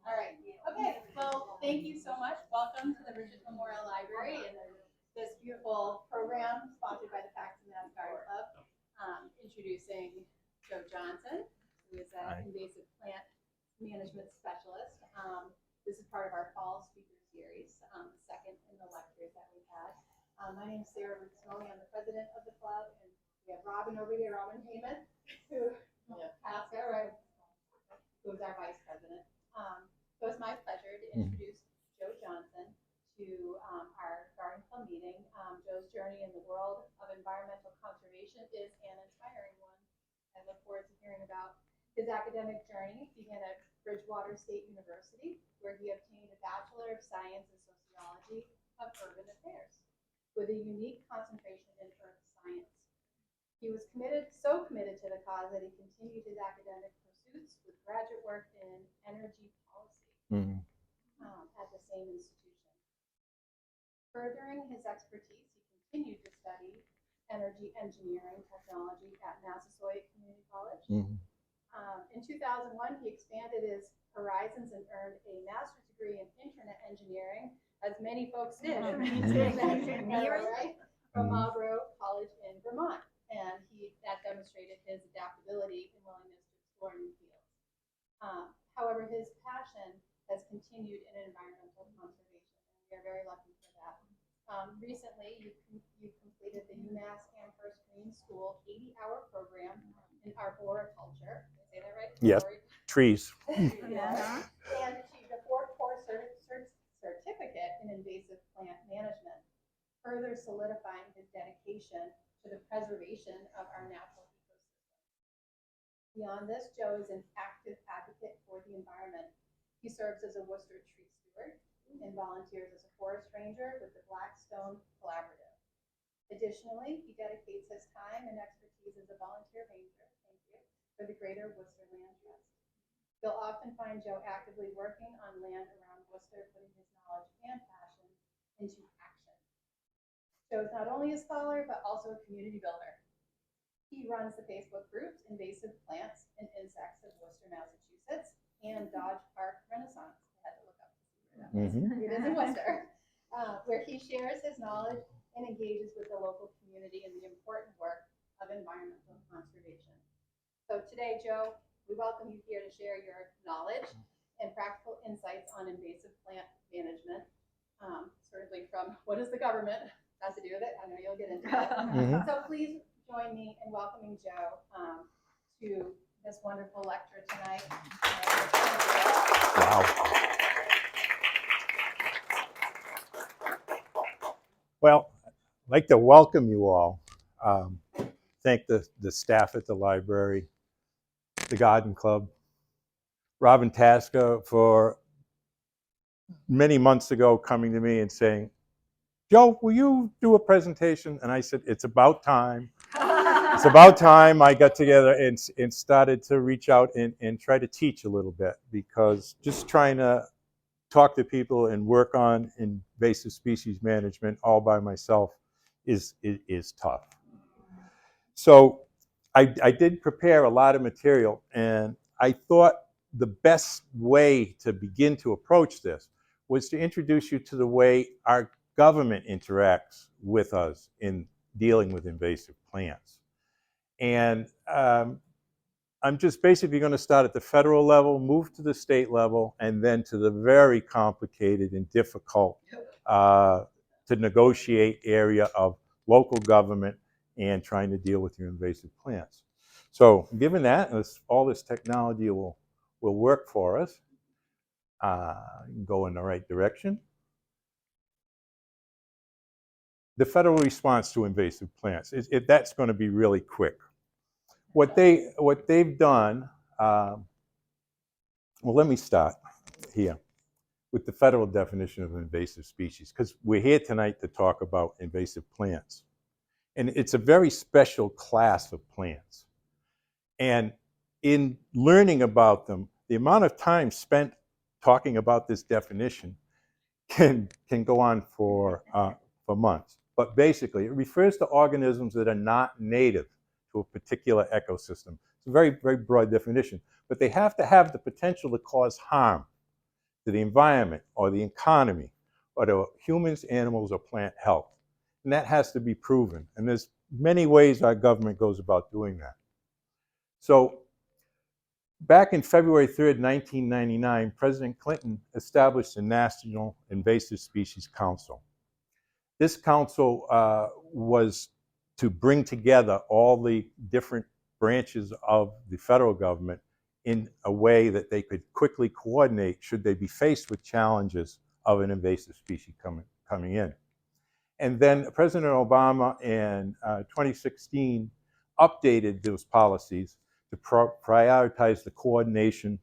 All right. Okay. Well, thank you so much. Welcome to the Bridget Memorial Library and this beautiful program sponsored by the Paxton Garden Club. Introducing Joe Johnson, who is an invasive plant management specialist. This is part of our fall speaker series, the second in the lectures that we've had. My name is Sarah Rutsnoli. I'm the president of the club, and we have Robin over here, Robin Heyman, who passed out, right? Who is our vice president. So it's my pleasure to introduce Joe Johnson to our garden club meeting. Joe's journey in the world of environmental conservation is an inspiring one. I look forward to hearing about his academic journey. He began at Bridgewater State University, where he obtained a Bachelor of Science in Sociology of Urban Affairs, with a unique concentration in earth science. He was so committed to the cause that he continued his academic pursuits with graduate work in energy policy at the same institution. Furthering his expertise, he continued to study energy engineering technology at Massasoit Community College. In 2001, he expanded his horizons and earned a master's degree in internet engineering, as many folks did, right? From Marlborough College in Vermont. And that demonstrated his adaptability and willingness to explore new fields. However, his passion has continued in environmental conservation, and we are very lucky for that. Recently, you completed the UMass Amherst Green School 80-hour program in arboriculture. Did I say that right? Yes, trees. Yes. And achieved a 4-course certificate in invasive plant management, further solidifying his dedication to the preservation of our natural ecosystem. Beyond this, Joe is an active advocate for the environment. He serves as a Worcester tree steward and volunteers as a forest ranger with the Blackstone Collaborative. Additionally, he dedicates his time and expertise as a volunteer ranger, for the Greater Worcester Land Trust. You'll often find Joe actively working on land around Worcester, putting his knowledge and passion into action. Joe is not only a scholar, but also a community builder. He runs the Facebook groups Invasive Plants and Insects of Worcester, Massachusetts, and Dodge Park Renaissance. I had to look up to see where that was. It is in Worcester, where he shares his knowledge and engages with the local community in the important work of environmental conservation. So today, Joe, we welcome you here to share your knowledge and practical insights on invasive plant management. Certainly from what is the government has to do with it. I know you'll get into it. So please join me in welcoming Joe to this wonderful lecture tonight. Wow. Well, I'd like to welcome you all. Thank the staff at the library, the Garden Club, Robin Tasca for many months ago coming to me and saying, Joe, will you do a presentation? And I said, it's about time. It's about time I got together and started to reach out and try to teach a little bit, because just trying to talk to people and work on invasive species management all by myself is tough. So I did prepare a lot of material, and I thought the best way to begin to approach this was to introduce you to the way our government interacts with us in dealing with invasive plants. And I'm just basically going to start at the federal level, move to the state level, and then to the very complicated and difficult to negotiate area of local government and trying to deal with your invasive plants. So given that, all this technology will work for us, go in the right direction. The federal response to invasive plants, that's going to be really quick. What they've done, well, let me start here with the federal definition of invasive species, because we're here tonight to talk about invasive plants. And it's a very special class of plants. And in learning about them, the amount of time spent talking about this definition can go on for months. But basically, it refers to organisms that are not native to a particular ecosystem. It's a very, very broad definition. But they have to have the potential to cause harm. to the environment or the economy or to humans, animals, or plant health. And that has to be proven. And there's many ways our government goes about doing that. So back in February 3rd, 1999, President Clinton established the National Invasive Species Council. This council was to bring together all the different branches of the federal government in a way that they could quickly coordinate should they be faced with challenges of an invasive species coming in. And then President Obama in 2016 updated those policies to prioritize the coordination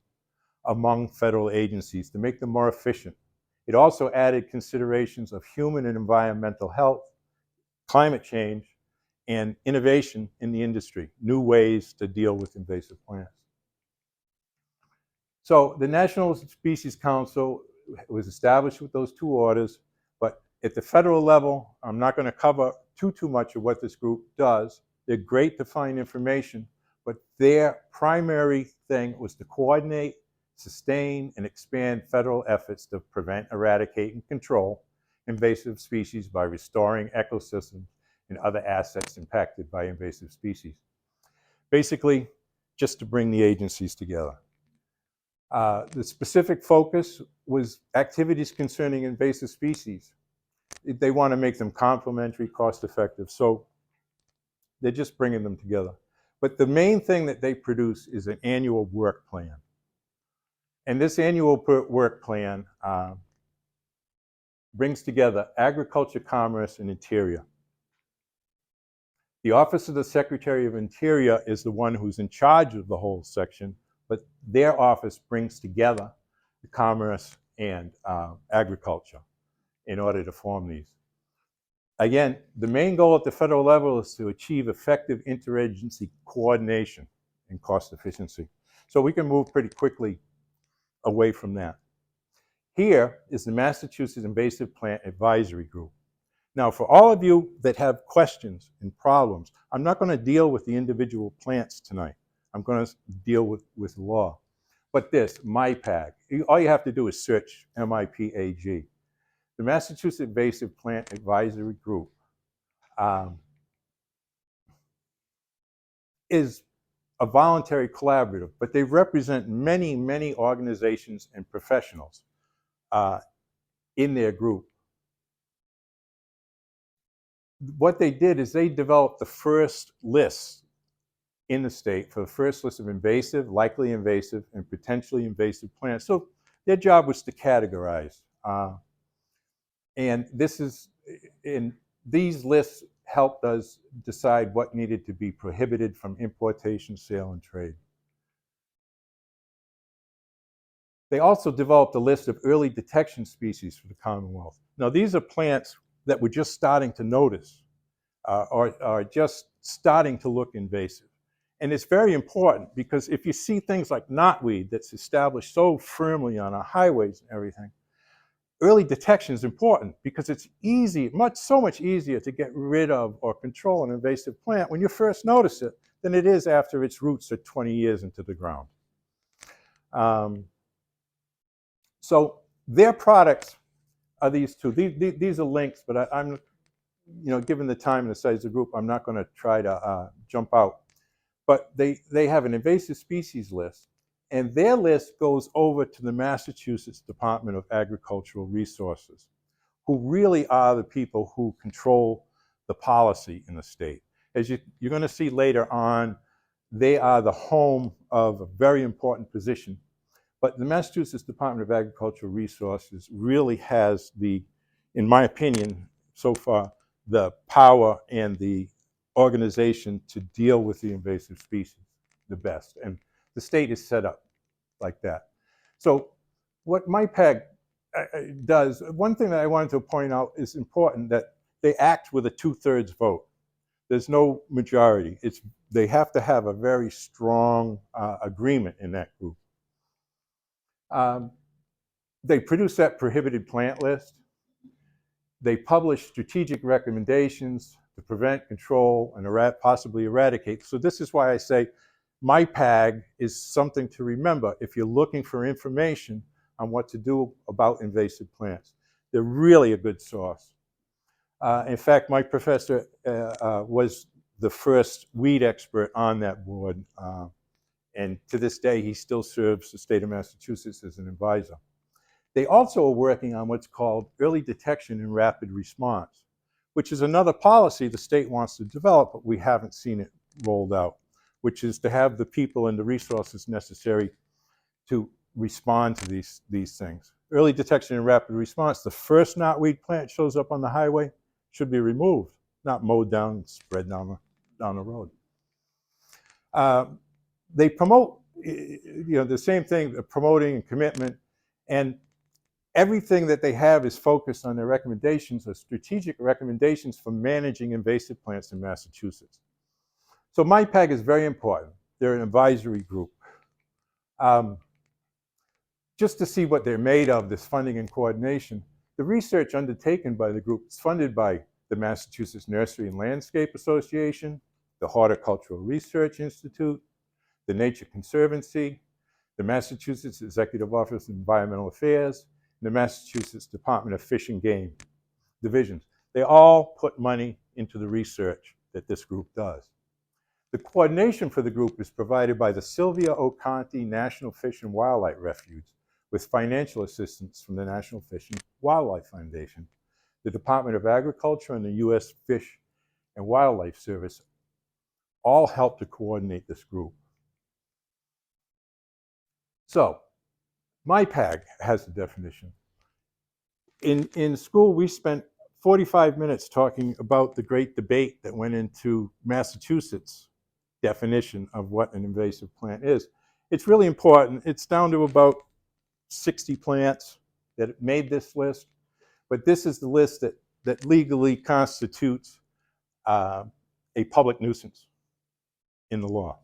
among federal agencies to make them more efficient. It also added considerations of human and environmental health, climate change, and innovation in the industry, new ways to deal with invasive plants. So the National Species Council was established with those two orders, but at the federal level, I'm not going to cover too much of what this group does. They're great to find information, but their primary thing was to coordinate, sustain, and expand federal efforts to prevent, eradicate, and control invasive species by restoring ecosystems and other assets impacted by invasive species. Basically, just to bring the agencies together. The specific focus was activities concerning invasive species. They want to make them complementary, cost-effective, so they're just bringing them together. But the main thing that they produce is an annual work plan. And this annual work plan brings together agriculture, commerce, and interior. The Office of the Secretary of Interior is the one who's in charge of the whole section, but their office brings together the commerce and agriculture in order to form these. Again, the main goal at the federal level is to achieve effective interagency coordination and cost efficiency. So we can move pretty quickly away from that. Here is the Massachusetts Invasive Plant Advisory Group. Now, for all of you that have questions and problems, I'm not going to deal with the individual plants tonight. I'm going to deal with law. But this, MIPAG, all you have to do is search MIPAG. The Massachusetts Invasive Plant Advisory Group is a voluntary collaborative, but they represent many, many organizations and professionals in their group. What they did is they developed the first list in the state for the first list of invasive, likely invasive, and potentially invasive plants. So their job was to categorize. And these lists helped us decide what needed to be prohibited from importation, sale, and trade. They also developed a list of early detection species for the Commonwealth. Now, these are plants that we're just starting to notice or are just starting to look invasive. And it's very important because if you see things like knotweed that's established so firmly on our highways and everything, early detection is important because it's easy, so much easier to get rid of or control an invasive plant when you first notice it than it is after its roots are 20 years into the ground. So their products are these two. These are links, but I'm, given the time and the size of the group, I'm not going to try to jump out. But they have an invasive species list, and their list goes over to the Massachusetts Department of Agricultural Resources, who really are the people who control the policy in the state. As you're going to see later on, they are the home of a very important position. But the Massachusetts Department of Agricultural Resources really has in my opinion, so far, the power and the organization to deal with the invasive species the best. And the state is set up like that. So what MIPAG does, one thing that I wanted to point out is important, that they act with a 2/3 vote. There's no majority. They have to have a very strong agreement in that group. They produce that prohibited plant list. They publish strategic recommendations to prevent, control, and possibly eradicate. So this is why I say MIPAG is something to remember. If you're looking for information on what to do about invasive plants. They're really a good source. In fact, my professor was the first weed expert on that board, and to this day, he still serves the state of Massachusetts as an advisor. They also are working on what's called early detection and rapid response, which is another policy the state wants to develop, but we haven't seen it rolled out, which is to have the people and the resources necessary to respond to these things. Early detection and rapid response, the first knotweed plant shows up on the highway, should be removed, not mowed down and spread down the road. They promote, the same thing, promoting and commitment, and everything that they have is focused on their recommendations, or strategic recommendations for managing invasive plants in Massachusetts. So MIPAG is very important. They're an advisory group. Just to see what they're made of, this funding and coordination, the research undertaken by the group is funded by the Massachusetts Nursery and Landscape Association, the Horticultural Research Institute, the Nature Conservancy, the Massachusetts Executive Office of Environmental Affairs, and the Massachusetts Department of Fish and Game divisions. They all put money into the research that this group does. The coordination for the group is provided by the Sylvia O'Conti National Fish and Wildlife Refuge, with financial assistance from the National Fish and Wildlife Foundation. The Department of Agriculture and the U.S. Fish and Wildlife Service all help to coordinate this group. So, MIPAG has a definition. In school, we spent 45 minutes talking about the great debate that went into Massachusetts' definition of what an invasive plant is. It's really important. It's down to about 60 plants that made this list, but this is the list that legally constitutes a public nuisance in the law.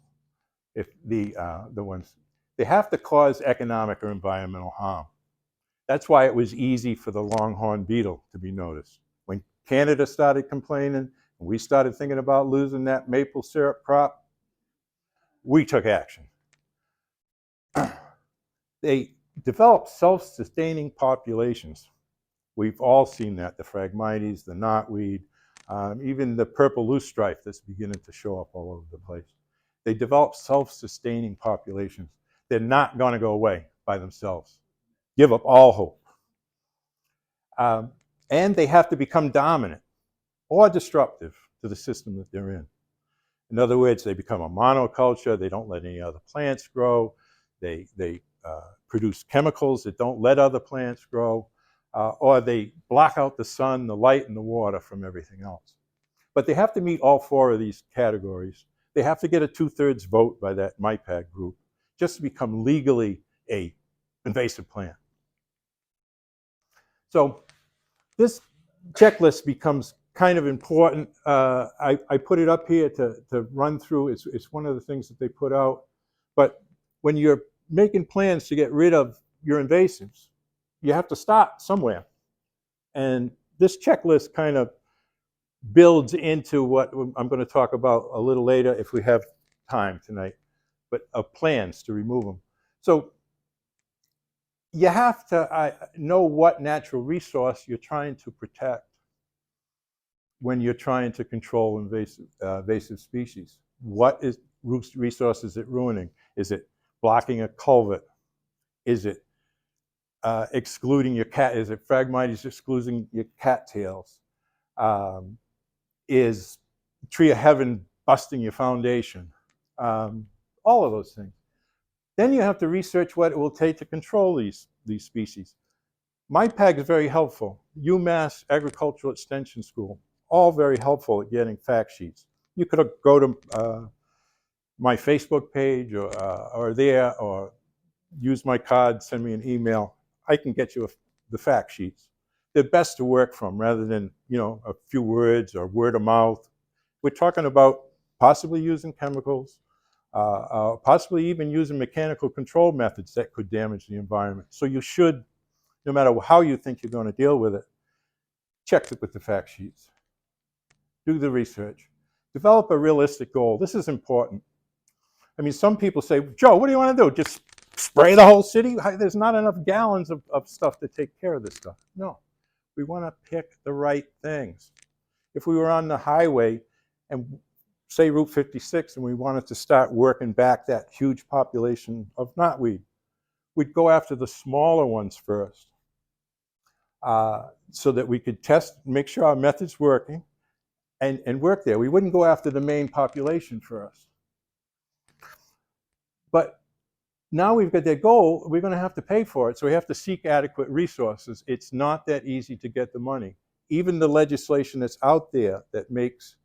If the ones, they have to cause economic or environmental harm. That's why it was easy for the longhorn beetle to be noticed. When Canada started complaining, and we started thinking about losing that maple syrup crop, we took action. They develop self-sustaining populations. We've all seen that, the Phragmites, the knotweed, even the purple loosestrife that's beginning to show up all over the place. They develop self-sustaining populations. They're not going to go away by themselves. Give up all hope. And they have to become dominant or disruptive to the system that they're in. In other words, they become a monoculture. They don't let any other plants grow. They produce chemicals that don't let other plants grow, or they block out the sun, the light, and the water from everything else. But they have to meet all four of these categories. They have to get a 2/3 vote by that MIPAG group just to become legally a invasive plant. So this checklist becomes kind of important. I put it up here to run through. It's one of the things that they put out. But when you're making plans to get rid of your invasives, you have to start somewhere. And this checklist kind of builds into what I'm going to talk about a little later if we have time tonight, but plans to remove them. So you have to know what natural resource you're trying to protect when you're trying to control invasive species. What resource is it ruining? Is it blocking a culvert? Is it excluding your cat? Is it Phragmites excluding your cattails? Is tree of heaven busting your foundation? All of those things. Then you have to research what it will take to control these species. MIPAG is very helpful. UMass Agricultural Extension School, all very helpful at getting fact sheets. You could go to my Facebook page or there, or use my card, send me an email. I can get you the fact sheets. They're best to work from rather than, a few words or word of mouth. We're talking about possibly using chemicals, possibly even using mechanical control methods that could damage the environment. So you should, no matter how you think you're going to deal with it, check it with the fact sheets. Do the research. Develop a realistic goal. This is important. I mean, some people say, Joe, what do you want to do? Just spray the whole city? There's not enough gallons of stuff to take care of this stuff. No, we want to pick the right things. If we were on the highway and say Route 56 and we wanted to start working back that huge population of knotweed, we'd go after the smaller ones first so that we could test, make sure our method's working and work there. We wouldn't go after the main population first. But now we've got that goal, we're going to have to pay for it, so we have to seek adequate resources. It's not that easy to get the money. Even the legislation that's out there that makes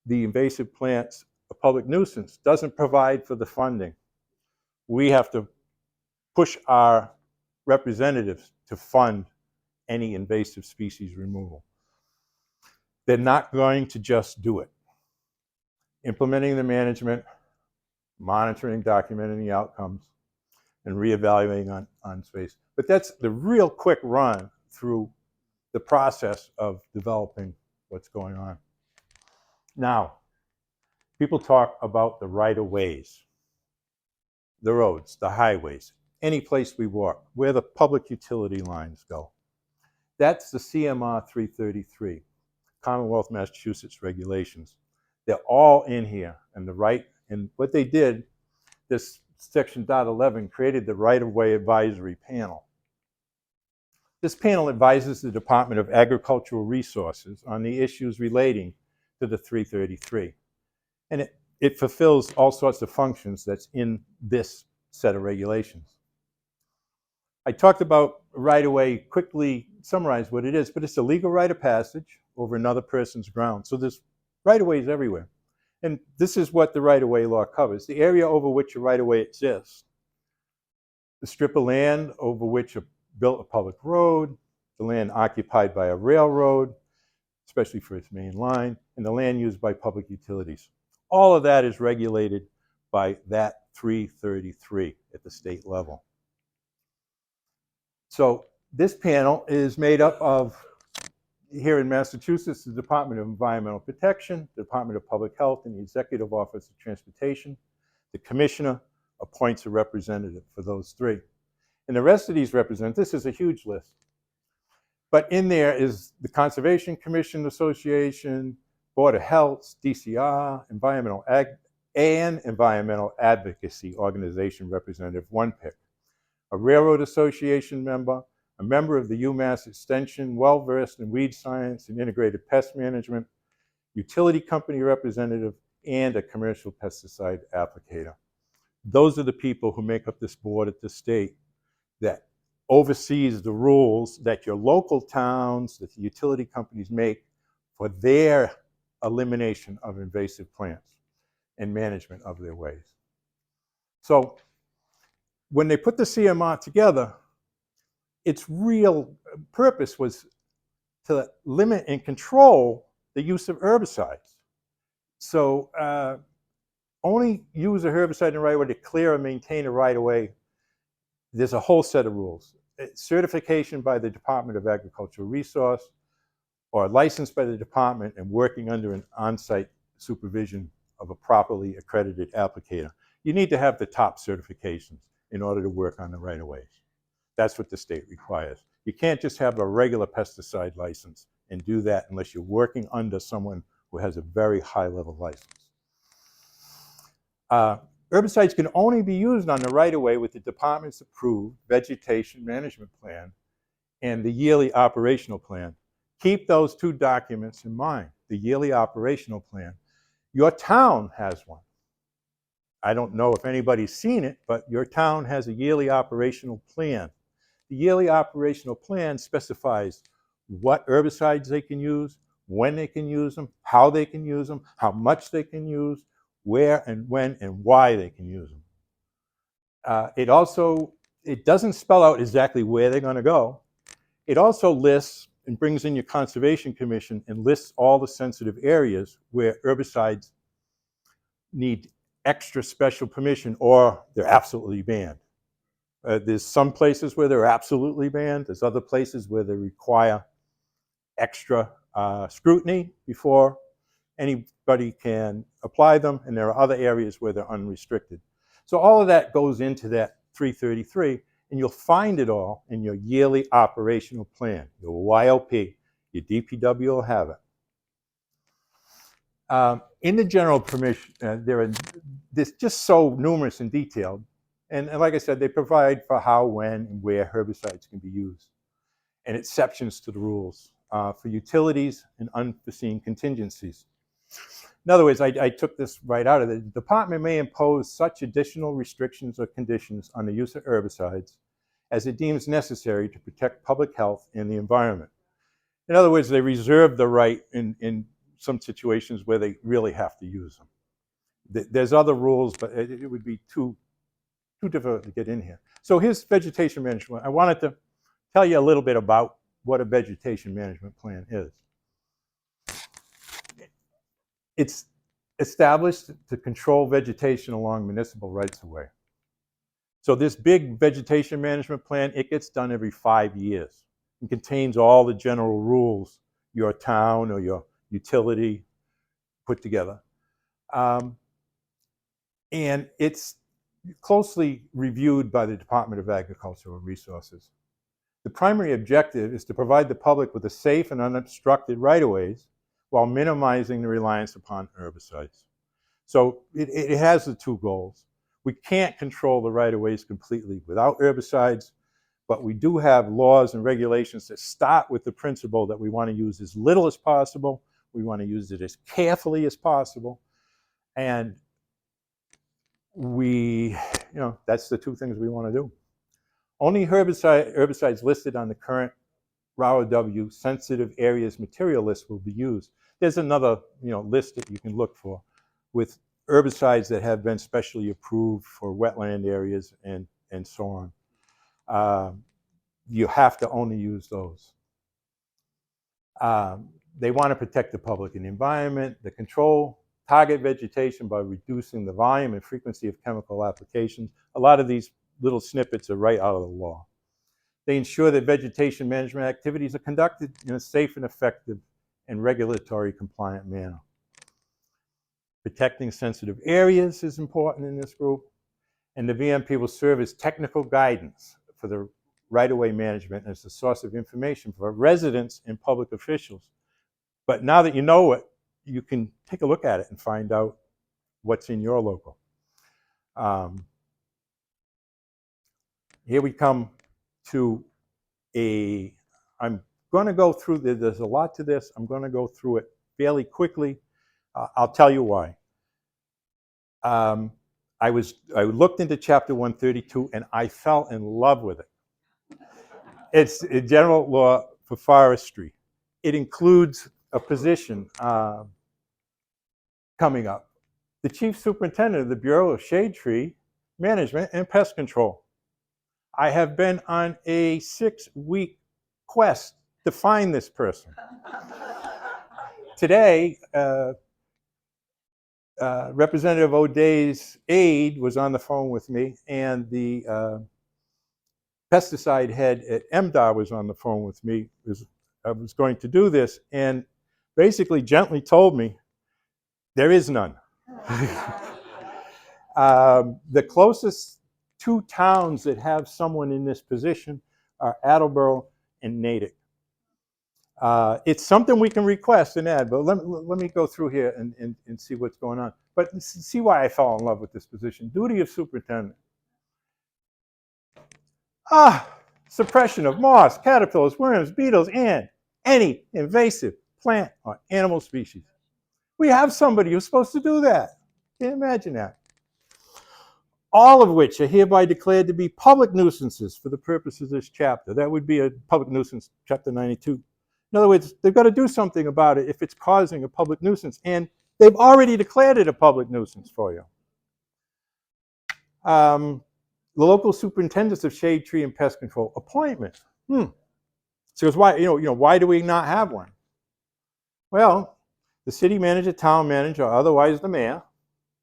the invasive plants a public nuisance doesn't provide for the funding. We have to push our representatives to fund any invasive species removal. They're not going to just do it. Implementing the management, monitoring, documenting the outcomes, and reevaluating on space. But that's the real quick run through the process of developing what's going on. Now, people talk about the right-of-ways, the roads, the highways, any place we walk, where the public utility lines go. That's the CMR 333, Commonwealth of Massachusetts regulations. They're all in here, and what they did, this section .11 created the right-of-way advisory panel. This panel advises the Department of Agricultural Resources on the issues relating to the 333. And it fulfills all sorts of functions that's in this set of regulations. I talked about right-of-way, quickly summarize what it is, but it's a legal right of passage over another person's ground. So there's right-of-ways everywhere. And this is what the right-of-way law covers: the area over which a right-of-way exists, the strip of land over which built a public road, the land occupied by a railroad, especially for its main line, and the land used by public utilities. All of that is regulated by that 333 at the state level. So this panel is made up of, here in Massachusetts, the Department of Environmental Protection, the Department of Public Health, and the Executive Office of Transportation. The commissioner appoints a representative for those three. And the rest of these representatives, this is a huge list. But in there is the Conservation Commission Association, Board of Health, DCR, Environmental Advocacy Organization representative, one pick. A Railroad Association member, a member of the UMass Extension, well-versed in weed science and integrated pest management, utility company representative, and a commercial pesticide applicator. Those are the people who make up this board at the state that oversees the rules that your local towns, that the utility companies make for their elimination of invasive plants and management of their waste. So when they put the CMR together, its real purpose was to limit and control the use of herbicides. So only use a herbicide in the right way to clear and maintain a right-of-way. There's a whole set of rules. Certification by the Department of Agricultural Resource, or licensed by the department and working under an on-site supervision of a properly accredited applicator. You need to have the top certifications in order to work on the right-of-ways. That's what the state requires. You can't just have a regular pesticide license and do that unless you're working under someone who has a very high-level license. Herbicides can only be used on the right-of-way with the department's approved vegetation management plan and the yearly operational plan. Keep those two documents in mind, the yearly operational plan. Your town has one. I don't know if anybody's seen it, but your town has a yearly operational plan. The yearly operational plan specifies what herbicides they can use, when they can use them, how they can use them, how much they can use, where and when and why they can use them. It doesn't spell out exactly where they're going to go. It also lists and brings in your Conservation Commission and lists all the sensitive areas where herbicides need extra special permission or they're absolutely banned. There's some places where they're absolutely banned. There's other places where they require extra scrutiny before anybody can apply them, and there are other areas where they're unrestricted. So all of that goes into that 333, and you'll find it all in your yearly operational plan, your YOP. Your DPW will have it. In the general permission, there's just so numerous and detailed. And like I said, they provide for how, when, and where herbicides can be used, and exceptions to the rules for utilities and unforeseen contingencies. In other words, I took this right out of it. The department may impose such additional restrictions or conditions on the use of herbicides as it deems necessary to protect public health and the environment. In other words, they reserve the right in some situations where they really have to use them. There's other rules, but it would be too difficult to get in here. So here's vegetation management. I wanted to tell you a little bit about what a vegetation management plan is. It's established to control vegetation along municipal rights-of-way. So this big vegetation management plan, it gets done every 5 years. It contains all the general rules your town or your utility put together. And it's closely reviewed by the Department of Agricultural Resources. The primary objective is to provide the public with a safe and unobstructed right-of-ways while minimizing the reliance upon herbicides. So it has the two goals. We can't control the right-of-ways completely without herbicides, but we do have laws and regulations that start with the principle that we want to use as little as possible, we want to use it as carefully as possible, and that's the two things we want to do. Only herbicides listed on the current ROW sensitive areas material list will be used. There's another list that you can look for with herbicides that have been specially approved for wetland areas and so on. You have to only use those. They want to protect the public and the environment. The control target vegetation by reducing the volume and frequency of chemical applications. A lot of these little snippets are right out of the law. They ensure that vegetation management activities are conducted in a safe and effective and regulatory compliant manner. Protecting sensitive areas is important in this group, and the VMP will serve as technical guidance for the right-of-way management as a source of information for residents and public officials. But now that you know it, you can take a look at it and find out what's in your local. Here we come to I'm going to go through, there's a lot to this. I'm going to go through it fairly quickly. I'll tell you why. I looked into Chapter 132 and I fell in love with it. It's a general law for forestry. It includes a position coming up. The Chief Superintendent of the Bureau of Shade Tree Management and Pest Control. I have been on a 6-week quest to find this person. Today, Representative O'Day's aide was on the phone with me, and the pesticide head at MDOT was on the phone with me. I was going to do this, and basically gently told me, there is none. The closest 2 towns that have someone in this position are Attleboro and Natick. It's something we can request and add, but let me go through here and see what's going on. But see why I fell in love with this position. Duty of superintendent. Suppression of moths, caterpillars, worms, beetles, and any invasive plant or animal species. We have somebody who's supposed to do that. Can't imagine that. All of which are hereby declared to be public nuisances for the purposes of this chapter. That would be a public nuisance, Chapter 92. In other words, they've got to do something about it if it's causing a public nuisance, and they've already declared it a public nuisance for you. The local superintendents of shade tree and pest control appointment. So why do we not have one? Well, the city manager, town manager, or otherwise the mayor,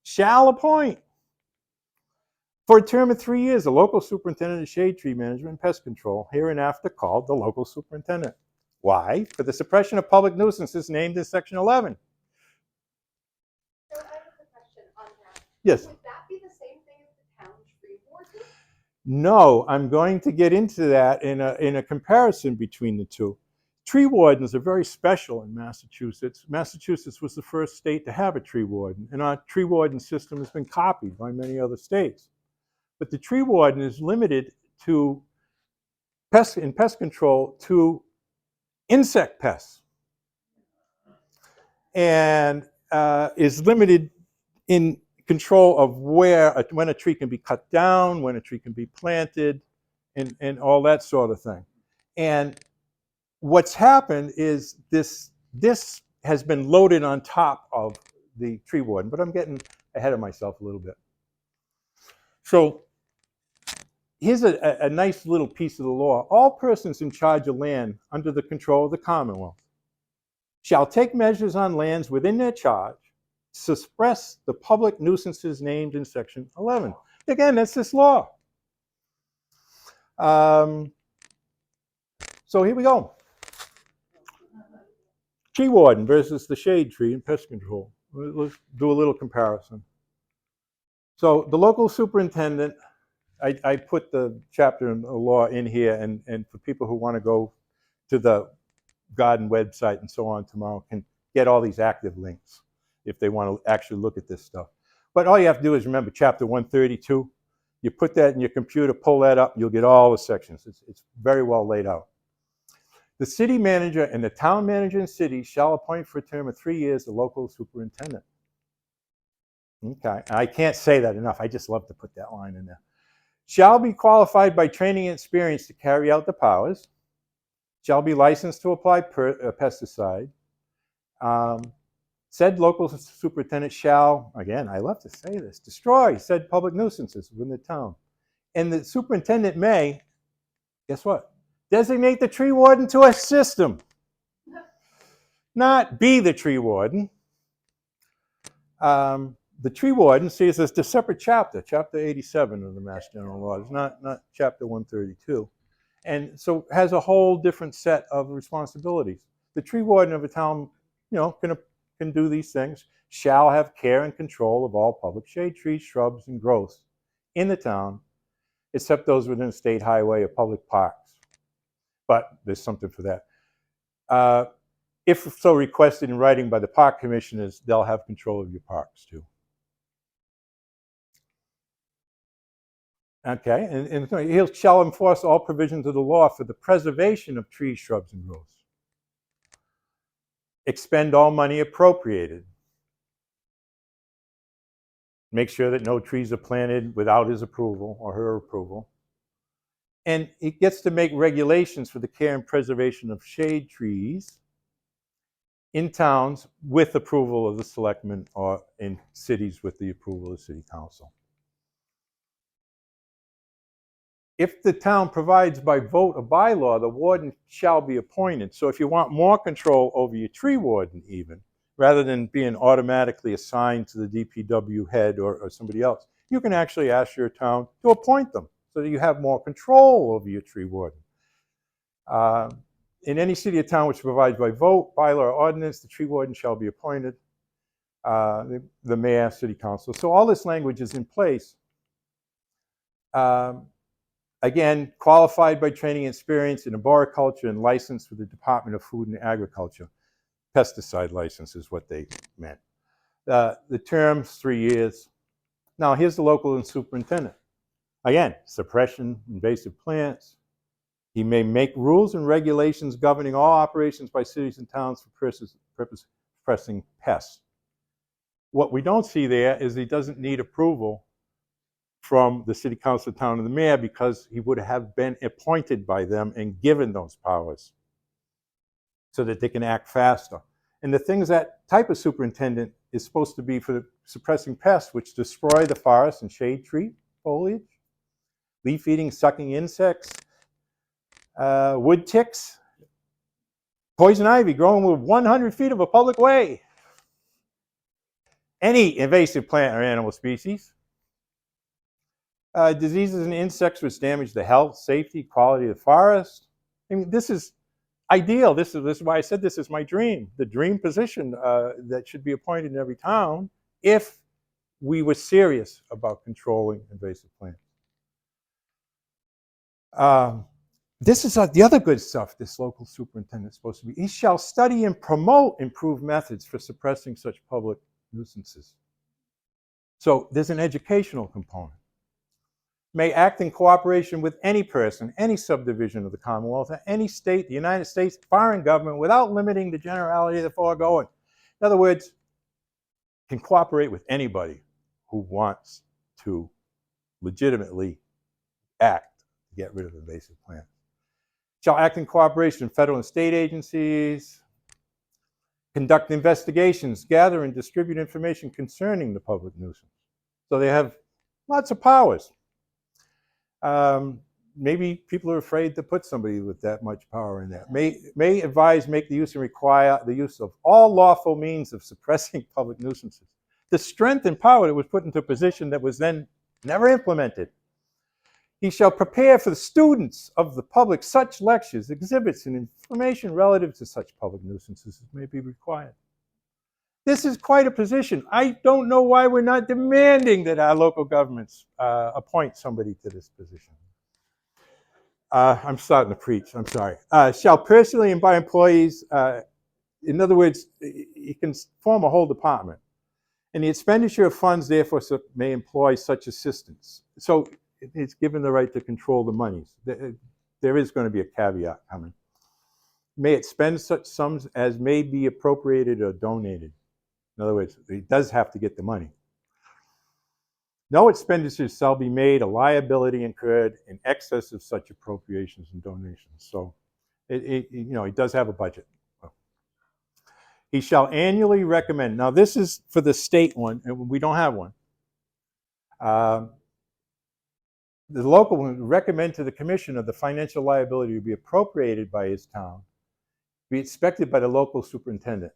shall appoint for a term of 3 years a local superintendent of shade tree management and pest control, hereinafter called the local superintendent. Why? For the suppression of public nuisances named in Section 11. So I have a question on that. Yes. Would that be the same thing as the town tree warden? No, I'm going to get into that in a comparison between the two. Tree wardens are very special in Massachusetts. Massachusetts was the first state to have a tree warden, and our tree warden system has been copied by many other states. But the tree warden is limited to in pest control to insect pests, and is limited in control of when a tree can be cut down, when a tree can be planted, and all that sort of thing. And what's happened is this has been loaded on top of the tree warden, but I'm getting ahead of myself a little bit. So here's a nice little piece of the law. All persons in charge of land under the control of the Commonwealth shall take measures on lands within their charge to suppress the public nuisances named in section 11. Again, that's this law. So here we go. Tree warden versus the shade tree in pest control. Let's do a little comparison. So the local superintendent, I put the chapter in the law in here, and for people who want to go to the garden website and so on tomorrow can get all these active links if they want to actually look at this stuff. But all you have to do is remember chapter 132. You put that in your computer, pull that up, and you'll get all the sections. It's very well laid out. The city manager and the town manager in city shall appoint for a term of 3 years the local superintendent. Okay, I can't say that enough. I just love to put that line in there. Shall be qualified by training and experience to carry out the powers. Shall be licensed to apply pesticide. Said local superintendent shall, again, I love to say this, destroy said public nuisances within the town. And the superintendent may, guess what? Designate the tree warden to assist him. Not be the tree warden. The tree warden, see, it's a separate chapter, chapter 87 of the Mass General Laws, not chapter 132. And so has a whole different set of responsibilities. The tree warden of a town, can do these things, shall have care and control of all public shade trees, shrubs, and growths in the town, except those within a state highway or public parks. But there's something for that. If so requested in writing by the park commissioners, they'll have control of your parks too. Okay, and he shall enforce all provisions of the law for the preservation of trees, shrubs, and growths. Expend all money appropriated. Make sure that no trees are planted without his approval or her approval. And he gets to make regulations for the care and preservation of shade trees in towns with approval of the selectmen or in cities with the approval of the city council. If the town provides by vote a bylaw, the warden shall be appointed. So if you want more control over your tree warden even, rather than being automatically assigned to the DPW head or somebody else, you can actually ask your town to appoint them so that you have more control over your tree warden. In any city or town which provides by vote, bylaw, or ordinance, the tree warden shall be appointed, the mayor, city council. So all this language is in place. Again, qualified by training and experience in arboriculture and licensed with the Department of Food and Agriculture. Pesticide license is what they meant. The term's 3 years. Now, here's the local superintendent. Again, suppression, invasive plants. He may make rules and regulations governing all operations by cities and towns for suppressing pests. What we don't see there is he doesn't need approval from the city council, town, and the mayor because he would have been appointed by them and given those powers so that they can act faster. And the things that type of superintendent is supposed to be for suppressing pests, which destroy the forest and shade tree foliage, leaf-eating, sucking insects, wood ticks, poison ivy growing with 100 feet of a public way, any invasive plant or animal species, diseases and insects which damage the health, safety, quality of the forest. I mean, this is ideal. This is why I said this is my dream, the dream position that should be appointed in every town if we were serious about controlling invasive plants. This is the other good stuff this local superintendent is supposed to be. He shall study and promote improved methods for suppressing such public nuisances. So there's an educational component. May act in cooperation with any person, any subdivision of the Commonwealth, any state, the United States, foreign government, without limiting the generality of the foregoing. In other words, can cooperate with anybody who wants to legitimately act to get rid of invasive plants. Shall act in cooperation with federal and state agencies, conduct investigations, gather and distribute information concerning the public nuisance. So they have lots of powers. Maybe people are afraid to put somebody with that much power in there. May advise, make the use, and require the use of all lawful means of suppressing public nuisances. The strength and power that was put into a position that was then never implemented. He shall prepare for the students of the public such lectures, exhibits, and information relative to such public nuisances as may be required. This is quite a position. I don't know why we're not demanding that our local governments appoint somebody to this position. I'm starting to preach, I'm sorry. Shall personally and by employees, in other words, you can form a whole department. And the expenditure of funds, therefore, may employ such assistance. So it's given the right to control the monies. There is going to be a caveat coming. May it spend such sums as may be appropriated or donated. In other words, it does have to get the money. No expenditures shall be made a liability incurred in excess of such appropriations and donations. So, it does have a budget. He shall annually recommend. Now, this is for the state one, and we don't have one. The local one recommend to the commission of the financial liability to be appropriated by his town, be expected by the local superintendent.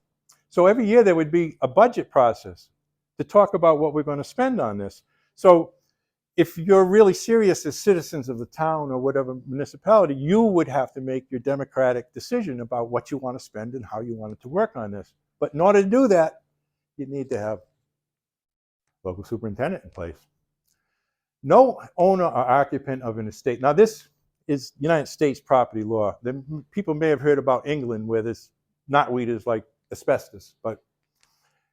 So every year there would be a budget process to talk about what we're going to spend on this. So if you're really serious as citizens of the town or whatever municipality, you would have to make your democratic decision about what you want to spend and how you want it to work on this. But in order to do that, you need to have a local superintendent in place. No owner or occupant of an estate. Now this is United States property law. People may have heard about England where this knotweed is like asbestos, but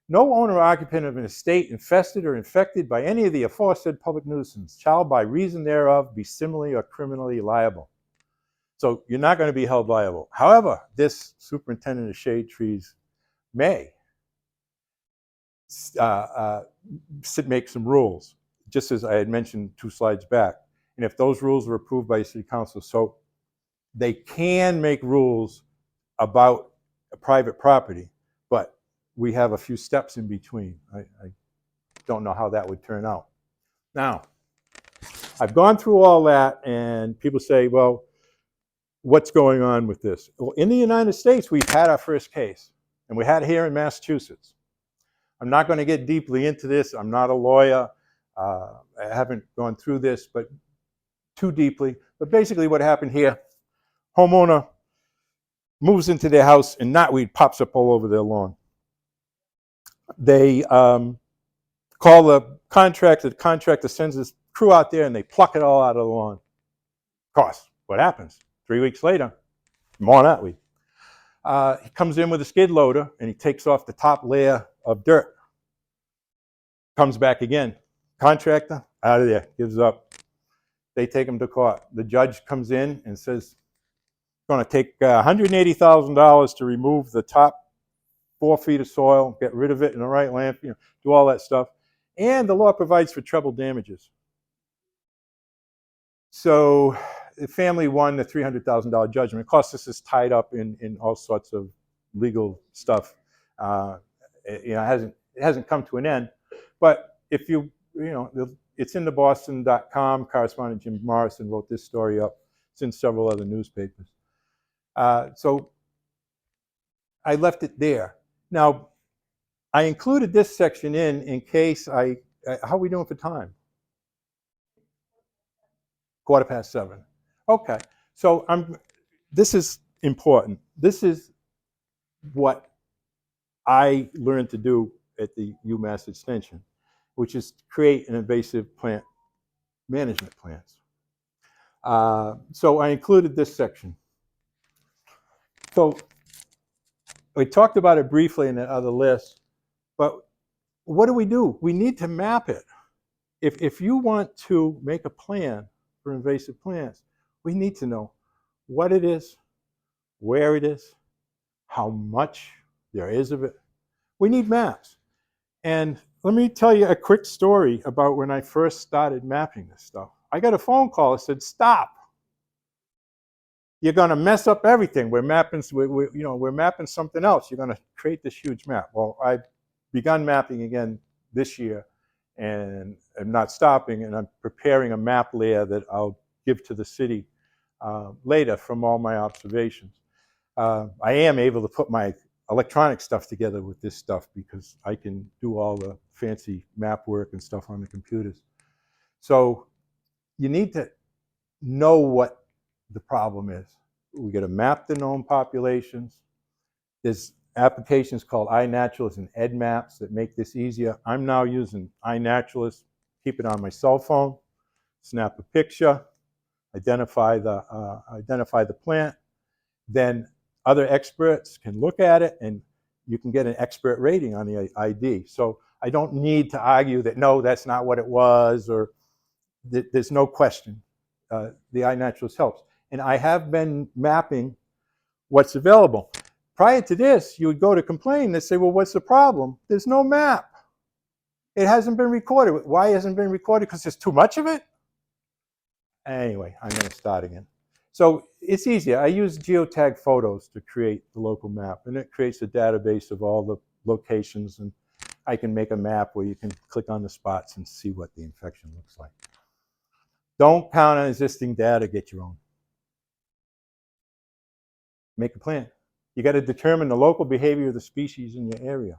no owner or occupant of an estate infested or infected by any of the aforesaid public nuisance shall by reason thereof be similarly or criminally liable. So you're not going to be held liable. However, this superintendent of shade trees may make some rules, just as I had mentioned 2 slides back. And if those rules are approved by the city council, so they can make rules about private property, but we have a few steps in between. I don't know how that would turn out. Now, I've gone through all that, and people say, well, what's going on with this? Well, in the United States, we've had our first case, and we had it here in Massachusetts. I'm not going to get deeply into this. I'm not a lawyer. I haven't gone through this, but too deeply. But basically what happened here, homeowner moves into their house and knotweed pops up all over their lawn. They call the contractor sends his crew out there and they pluck it all out of the lawn. Of course, what happens? 3 weeks later, more knotweed. He comes in with a skid loader and he takes off the top layer of dirt. Comes back again. Contractor, out of there, gives up. They take him to court. The judge comes in and says, it's going to take $180,000 to remove the top 4 feet of soil, get rid of it in the right land, do all that stuff. And the law provides for treble damages. So the family won the $300,000 judgment. Of course, this is tied up in all sorts of legal stuff. It hasn't come to an end. But if it's in the Boston.com. Correspondent Jim Morrison wrote this story up. It's in several other newspapers. So I left it there. Now, I included this section in case how are we doing for time? 7:15. Okay. So this is important. This is what I learned to do at the UMass Extension, which is create an invasive plant management plans. So I included this section. So we talked about it briefly in the other list, but what do? We need to map it. If you want to make a plan for invasive plants, we need to know what it is, where it is, how much there is of it. We need maps. And let me tell you a quick story about when I first started mapping this stuff. I got a phone call that said, "Stop. You're going to mess up everything. We're mapping something else. You're going to create this huge map." Well, I've begun mapping again this year, and I'm not stopping, and I'm preparing a map layer that I'll give to the city later from all my observations. I am able to put my electronic stuff together with this stuff because I can do all the fancy map work and stuff on the computers. So you need to know what the problem is. We got to map the known populations. There's applications called iNaturalist and EdMaps that make this easier. I'm now using iNaturalist. Keep it on my cell phone, snap a picture, identify the plant. Then other experts can look at it, and you can get an expert rating on the ID. So I don't need to argue that, no, that's not what it was, or there's no question. The iNaturalist helps. And I have been mapping what's available. Prior to this, you would go to complain. They'd say, well, what's the problem? There's no map. It hasn't been recorded. Why hasn't it been recorded? Because there's too much of it? Anyway, I'm going to start again. So it's easier. I use geotag photos to create the local map, and it creates a database of all the locations, and I can make a map where you can click on the spots and see what the infection looks like. Don't count on existing data, get your own. Make a plan. You got to determine the local behavior of the species in your area.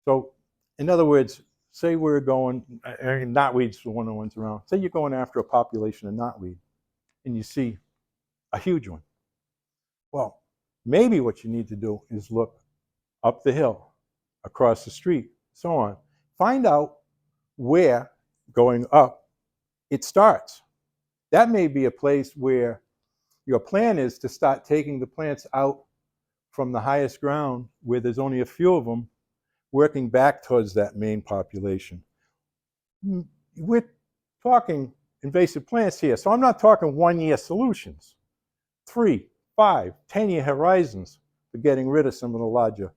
So, in other words, say we're going, knotweed's the one that one's around. Say you're going after a population of knotweed, and you see a huge one. Well, maybe what you need to do is look up the hill, across the street, so on. Find out where, going up, it starts. That may be a place where your plan is to start taking the plants out from the highest ground, where there's only a few of them, working back towards that main population. We're talking invasive plants here, so I'm not talking one-year solutions. 3, 5, 10-year horizons for getting rid of some of the larger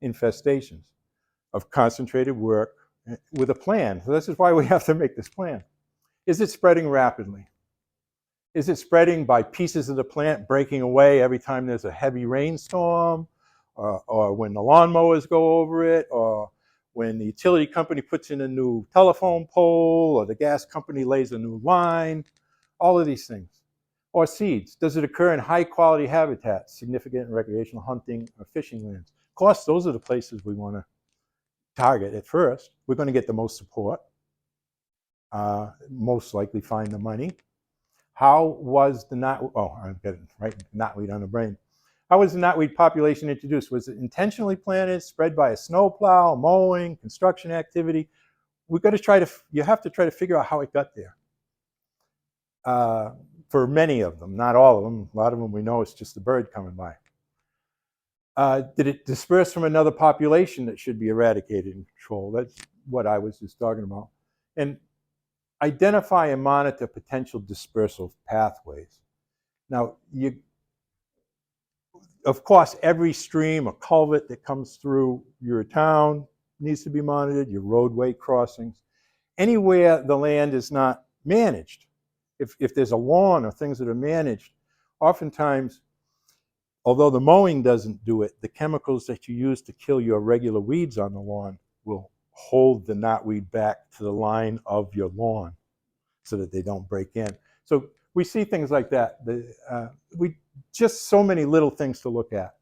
infestations of concentrated work with a plan. So this is why we have to make this plan. Is it spreading rapidly? Is it spreading by pieces of the plant breaking away every time there's a heavy rainstorm, or when the lawnmowers go over it, or when the utility company puts in a new telephone pole, or the gas company lays a new line? All of these things. Or seeds. Does it occur in high quality habitats, significant in recreational hunting or fishing lands? Of course, those are the places we want to target at first. We're going to get the most support, most likely find the money. How was the I'm getting knotweed on the brain. How was the knotweed population introduced? Was it intentionally planted, spread by a snowplow, mowing, construction activity? You have to try to figure out how it got there. For many of them, not all of them. A lot of them we know it's just a bird coming by. Did it disperse from another population that should be eradicated and controlled? That's what I was just talking about. And identify and monitor potential dispersal pathways. Now, of course, every stream or culvert that comes through your town needs to be monitored, your roadway crossings. Anywhere the land is not managed, if there's a lawn or things that are managed, oftentimes, although the mowing doesn't do it, the chemicals that you use to kill your regular weeds on the lawn will hold the knotweed back to the line of your lawn so that they don't break in. So we see things like that. Just so many little things to look at.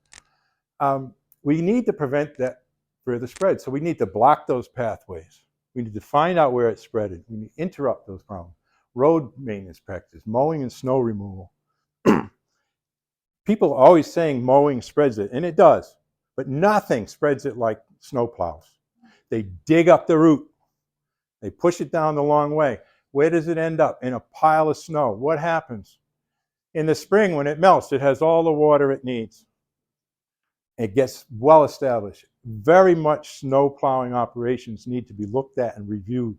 We need to prevent that further spread. So we need to block those pathways. We need to find out where it's spreading. We need to interrupt those problems. Road maintenance practice, mowing and snow removal. People are always saying mowing spreads it, and it does, but nothing spreads it like snowplows. They dig up the root. They push it down the long way. Where does it end up? In a pile of snow. What happens? In the spring, when it melts, it has all the water it needs. It gets well established. Very much snow plowing operations need to be looked at and reviewed.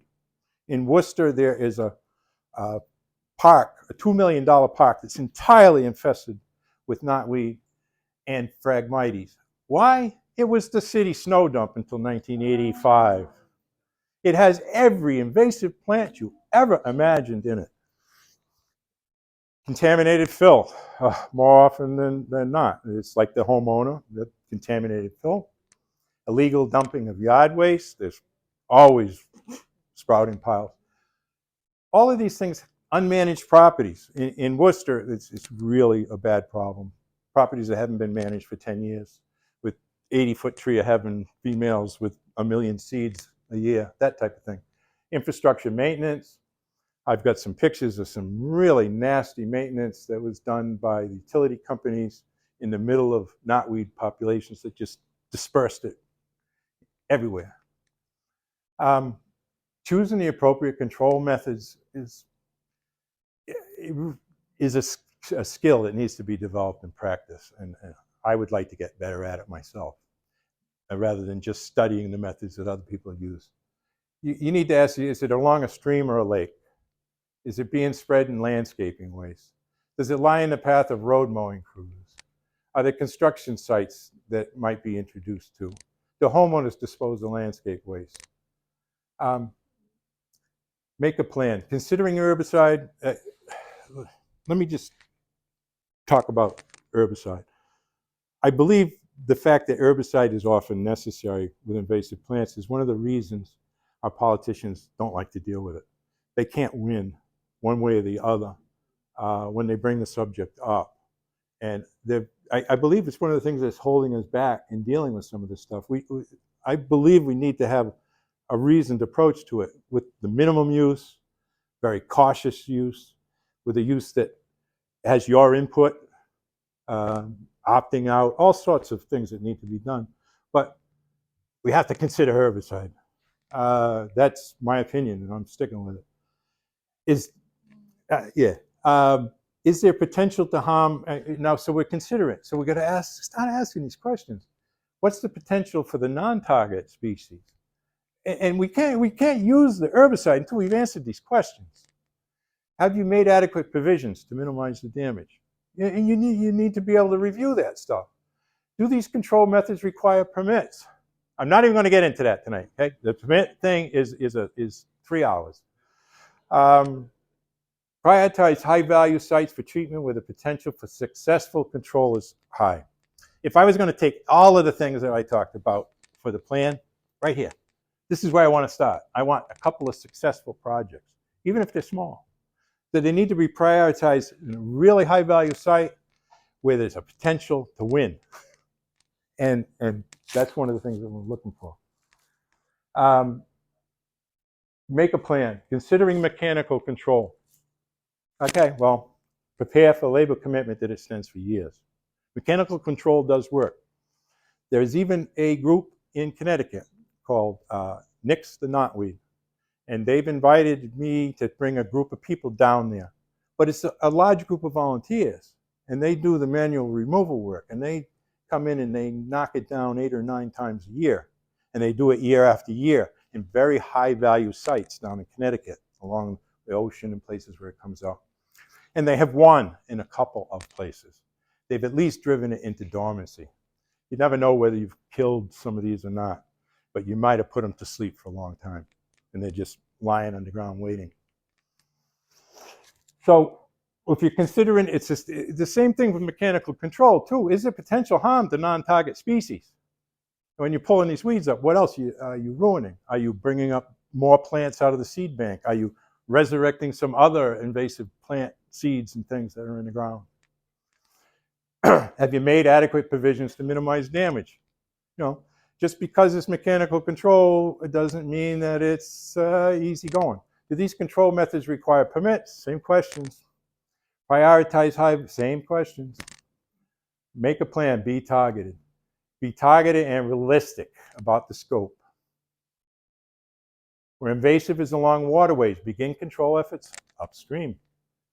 In Worcester, there is a park, a $2 million park that's entirely infested with knotweed and Phragmites. Why? It was the city snow dump until 1985. It has every invasive plant you ever imagined in it. Contaminated fill, more often than not. It's like the homeowner, the contaminated fill. Illegal dumping of yard waste. There's always sprouting piles. All of these things, unmanaged properties. In Worcester, it's really a bad problem. Properties that haven't been managed for 10 years with 80-foot tree of heaven females with 1 million seeds a year, that type of thing. Infrastructure maintenance. I've got some pictures of some really nasty maintenance that was done by the utility companies in the middle of knotweed populations that just dispersed it everywhere. Choosing the appropriate control methods is a skill that needs to be developed in practice, and I would like to get better at it myself, rather than just studying the methods that other people use. You need to ask, is it along a stream or a lake? Is it being spread in landscaping waste? Does it lie in the path of road mowing crews? Are there construction sites that might be introduced to? Do homeowners dispose of landscape waste? Make a plan. Considering herbicide, let me just talk about herbicide. I believe the fact that herbicide is often necessary with invasive plants is one of the reasons our politicians don't like to deal with it. They can't win one way or the other when they bring the subject up. And I believe it's one of the things that's holding us back in dealing with some of this stuff. I believe we need to have a reasoned approach to it with the minimum use, very cautious use, with a use that has your input, opting out, all sorts of things that need to be done. But we have to consider herbicide. That's my opinion, and I'm sticking with it. Is there potential to harm? Now, so we're considering. So we're going to start asking these questions. What's the potential for the non-target species? And we can't use the herbicide until we've answered these questions. Have you made adequate provisions to minimize the damage? And you need to be able to review that stuff. Do these control methods require permits? I'm not even going to get into that tonight. Okay, the permit thing is 3 hours. Prioritize high-value sites for treatment where the potential for successful control is high. If I was going to take all of the things that I talked about for the plan, right here, this is where I want to start. I want a couple of successful projects, even if they're small. So they need to be prioritized in a really high-value site where there's a potential to win. And that's one of the things that we're looking for. Make a plan, considering mechanical control. Okay, well, prepare for labor commitment that extends for years. Mechanical control does work. There's even a group in Connecticut called Nix the Knotweed, and they've invited me to bring a group of people down there. But it's a large group of volunteers, and they do the manual removal work, and they come in and they knock it down 8 or 9 times a year, and they do it year after year in very high-value sites down in Connecticut, along the ocean and places where it comes out. And they have won in a couple of places. They've at least driven it into dormancy. You never know whether you've killed some of these or not, but you might have put them to sleep for a long time, and they're just lying on the ground waiting. So if you're considering, it's just the same thing with mechanical control too. Is there potential harm to non-target species? When you're pulling these weeds up, what else are you ruining? Are you bringing up more plants out of the seed bank? Are you resurrecting some other invasive plant seeds and things that are in the ground? Have you made adequate provisions to minimize damage? You know, just because it's mechanical control, it doesn't mean that it's easy going. Do these control methods require permits? Same questions. Prioritize high, same questions. Make a plan, be targeted. Be targeted and realistic about the scope. Where invasive is along waterways, begin control efforts upstream.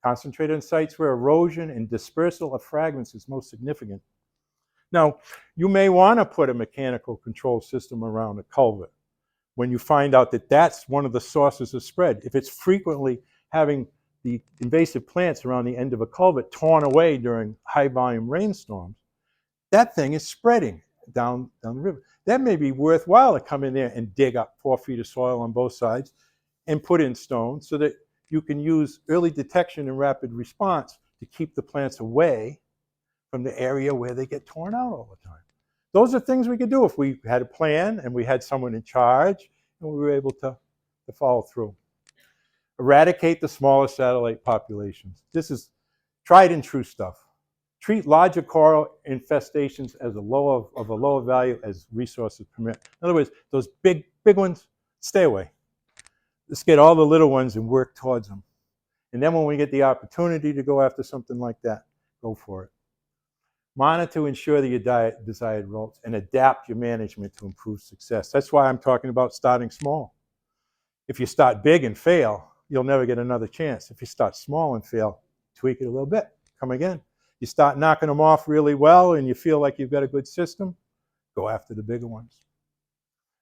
Concentrate on sites where erosion and dispersal of fragments is most significant. Now, you may want to put a mechanical control system around a culvert when you find out that that's one of the sources of spread. If it's frequently having the invasive plants around the end of a culvert torn away during high volume rainstorms, that thing is spreading down the river. That may be worthwhile to come in there and dig up 4 feet of soil on both sides and put in stone so that you can use early detection and rapid response to keep the plants away from the area where they get torn out all the time. Those are things we could do if we had a plan and we had someone in charge and we were able to follow through. Eradicate the smaller satellite populations. This is tried and true stuff. Treat larger coral infestations as of a lower value as resources permit. In other words, those big ones, stay away. Let's get all the little ones and work towards them. And then when we get the opportunity to go after something like that, go for it. Monitor to ensure that your desired results and adapt your management to improve success. That's why I'm talking about starting small. If you start big and fail, you'll never get another chance. If you start small and fail, tweak it a little bit, come again. You start knocking them off really well and you feel like you've got a good system, go after the bigger ones.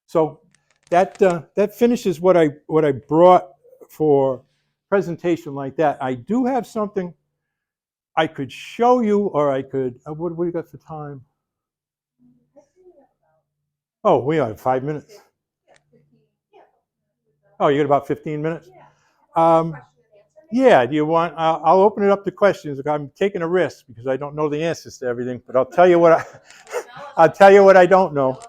So that finishes what I brought for presentation like that. I do have something I could show you, or I could, what do you got for time? Oh, we have 5 minutes. Oh, you got about 15 minutes? Yeah, do you want, I'll open it up to questions. I'm taking a risk because I don't know the answers to everything, but I'll tell you what I'll tell you what I don't know.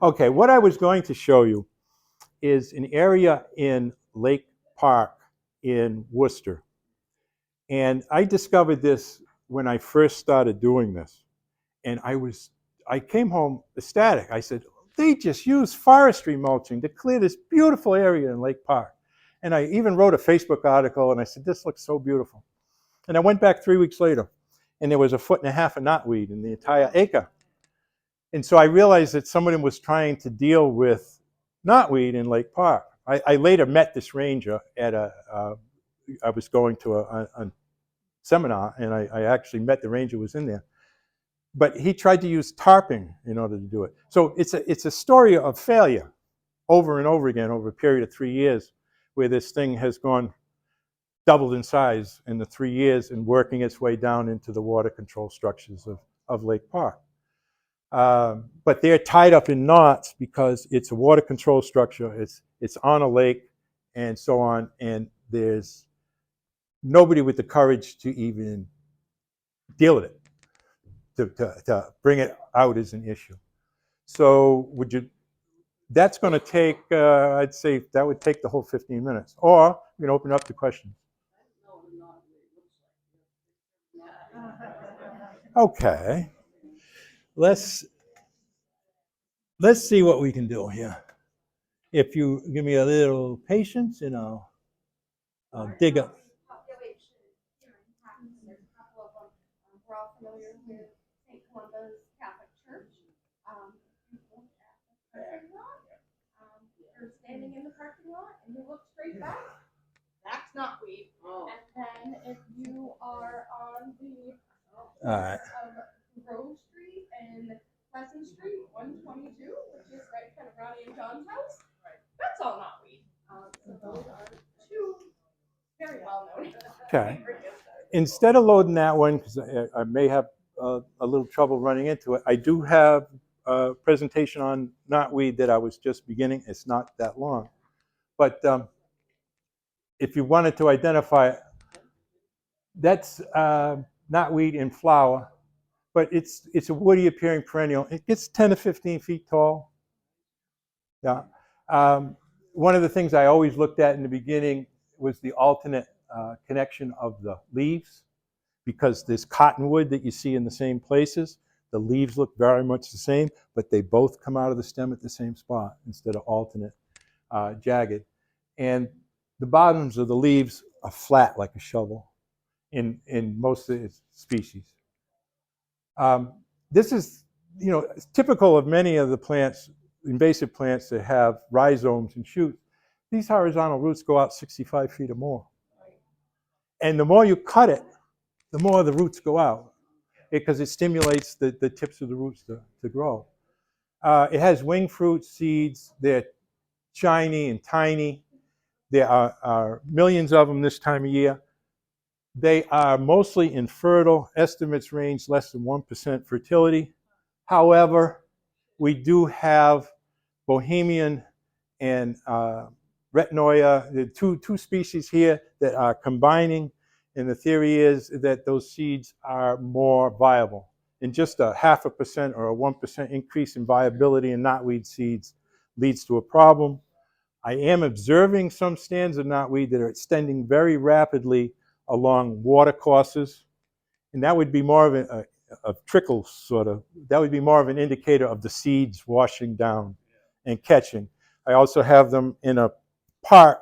Okay, what I was going to show you is an area in Lake Park in Worcester. And I discovered this when I first started doing this. And I came home ecstatic. I said, they just use forestry mulching to clear this beautiful area in Lake Park. And I even wrote a Facebook article and I said, this looks so beautiful. And I went back 3 weeks later and there was 1.5 feet of knotweed in the entire acre. And so I realized that someone was trying to deal with knotweed in Lake Park. I later met this ranger at I was going to a seminar and I actually met the ranger who was in there. But he tried to use tarping in order to do it. So it's a story of failure over and over again over a period of 3 years where this thing has doubled in size in the 3 years and working its way down into the water control structures of Lake Park. But they're tied up in knots because it's a water control structure, it's on a lake and so on, and there's nobody with the courage to even deal with it, to bring it out as an issue. So that's going to take, I'd say that would take the whole 15 minutes. Or you can open it up to questions. Okay. Let's see what we can do here. If you give me a little patience and I'll dig up. We're all familiar with St. Columba's Catholic Church. You're standing in the parking lot and you look straight back. That's knotweed. Oh. And then if you are on the Grove Street and Pleasant Street, 122, which is right in front of Ronnie and John's house, that's all knotweed. So those are two very well known. Okay. Instead of loading that one, because I may have a little trouble running into it, I do have a presentation on knotweed that I was just beginning. It's not that long. But if you wanted to identify it, that's knotweed in flower, but it's a woody appearing perennial. It gets 10 to 15 feet tall. Yeah. One of the things I always looked at in the beginning was the alternate connection of the leaves, because there's cottonwood that you see in the same places. The leaves look very much the same, but they both come out of the stem at the same spot instead of alternate, jagged. And the bottoms of the leaves are flat like a shovel in most of its species. This is, typical of many of the plants invasive plants that have rhizomes and shoots, these horizontal roots go out 65 feet or more. And the more you cut it, the more the roots go out, because it stimulates the tips of the roots to grow. It has wing fruit seeds. They're shiny and tiny. There are millions of them this time of year. They are mostly infertile. Estimates range less than 1% fertility. However, we do have Bohemian and Retinoia, the two species here that are combining, and the theory is that those seeds are more viable. And just a 0.5% or a 1% increase in viability in knotweed seeds leads to a problem. I am observing some stands of knotweed that are extending very rapidly along watercourses, and that would be more of a trickle sort of. That would be more of an indicator of the seeds washing down and catching. I also have them in a park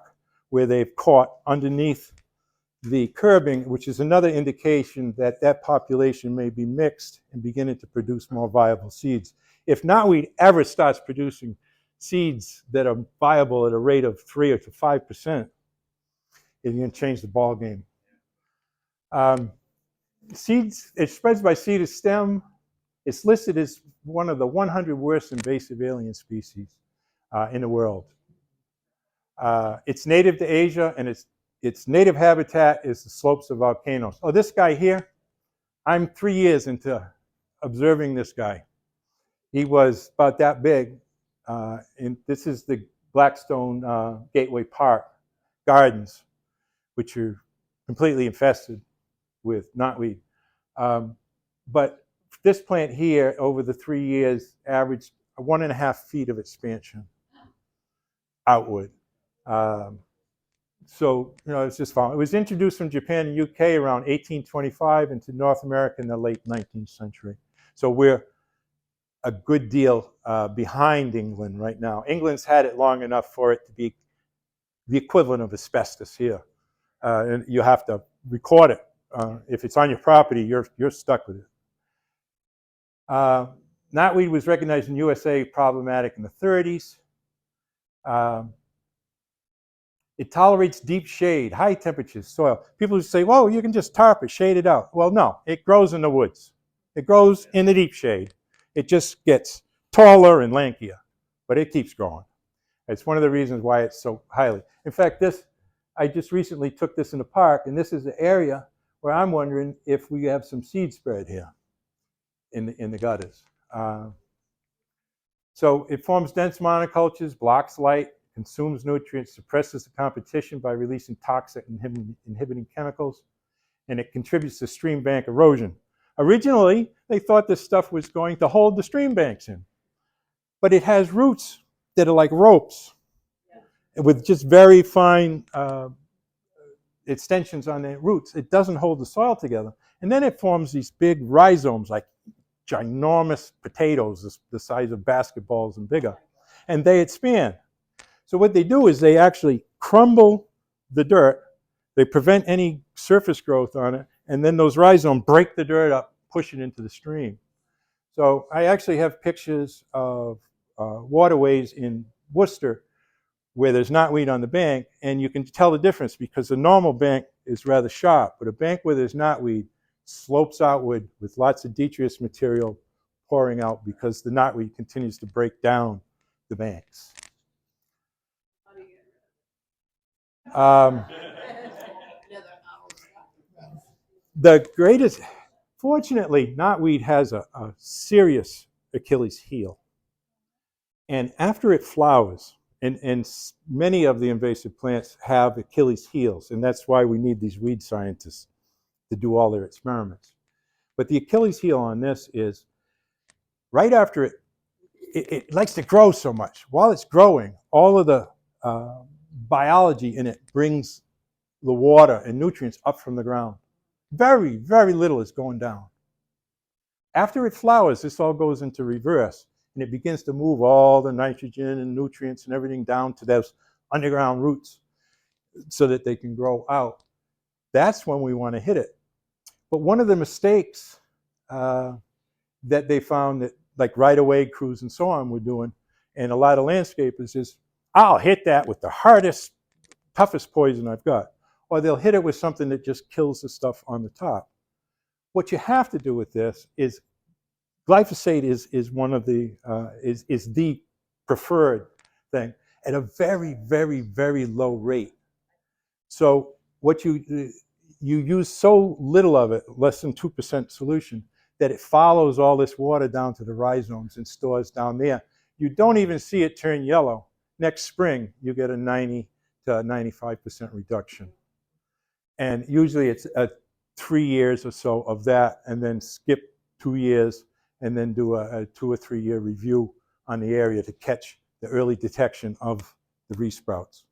where they've caught underneath the curbing, which is another indication that that population may be mixed and beginning to produce more viable seeds. If knotweed ever starts producing seeds that are viable at a rate of 3 or to 5%, it's going to change the ball game. Seeds, it spreads by seed to stem. It's listed as one of the 100 worst invasive alien species in the world. It's native to Asia, and its native habitat is the slopes of volcanoes. Oh, this guy here, I'm 3 years into observing this guy. He was about that big, and this is the Blackstone Gateway Park gardens, which are completely infested with knotweed. But this plant here, over the 3 years, averaged 1.5 feet of expansion outward. So, you know, it's just fine. It was introduced from Japan and UK around 1825 into North America in the late 19th century. So we're a good deal behind England right now. England's had it long enough for it to be the equivalent of asbestos here. And you have to record it. If it's on your property, you're stuck with it. Knotweed was recognized in USA problematic in the 30s. It tolerates deep shade, high temperatures, soil. People who say, well, you can just tarp it, shade it out. Well, no, it grows in the woods. It grows in the deep shade. It just gets taller and lankier, but it keeps growing. It's one of the reasons why it's so highly. In fact, I just recently took this in the park, and this is the area where I'm wondering if we have some seed spread here in the gutters. So it forms dense monocultures, blocks light, consumes nutrients, suppresses the competition by releasing toxic inhibiting chemicals, and it contributes to stream bank erosion. Originally, they thought this stuff was going to hold the stream banks in, but it has roots that are like ropes with just very fine extensions on the roots. It doesn't hold the soil together. And then it forms these big rhizomes, like ginormous potatoes, the size of basketballs and bigger, and they expand. So what they do is they actually crumble the dirt, they prevent any surface growth on it, and then those rhizomes break the dirt up, push it into the stream. So I actually have pictures of waterways in Worcester where there's knotweed on the bank, and you can tell the difference because the normal bank is rather sharp, but a bank where there's knotweed slopes outward with lots of detritus material pouring out because the knotweed continues to break down the banks. The greatest, fortunately, knotweed has a serious Achilles heel. And after it flowers, and many of the invasive plants have Achilles heels, and that's why we need these weed scientists to do all their experiments. But the Achilles heel on this is right after it likes to grow so much. While it's growing, all of the biology in it brings the water and nutrients up from the ground. Very, very little is going down. After it flowers, this all goes into reverse, and it begins to move all the nitrogen and nutrients and everything down to those underground roots so that they can grow out. That's when we want to hit it. But one of the mistakes that they found that like right-of-way crews and so on were doing And a lot of landscapers is, I'll hit that with the hardest, toughest poison I've got. Or they'll hit it with something that just kills the stuff on the top. What you have to do with this is glyphosate is one of the is the preferred thing at a very, very, very low rate. So what you use so little of it, less than 2% solution, that it follows all this water down to the rhizomes and stores down there. You don't even see it turn yellow. Next spring, you get a 90 to 95% reduction. And usually it's 3 years or so of that, and then skip 2 years, and then do a 2 or 3 year review on the area to catch the early detection of the resprouts.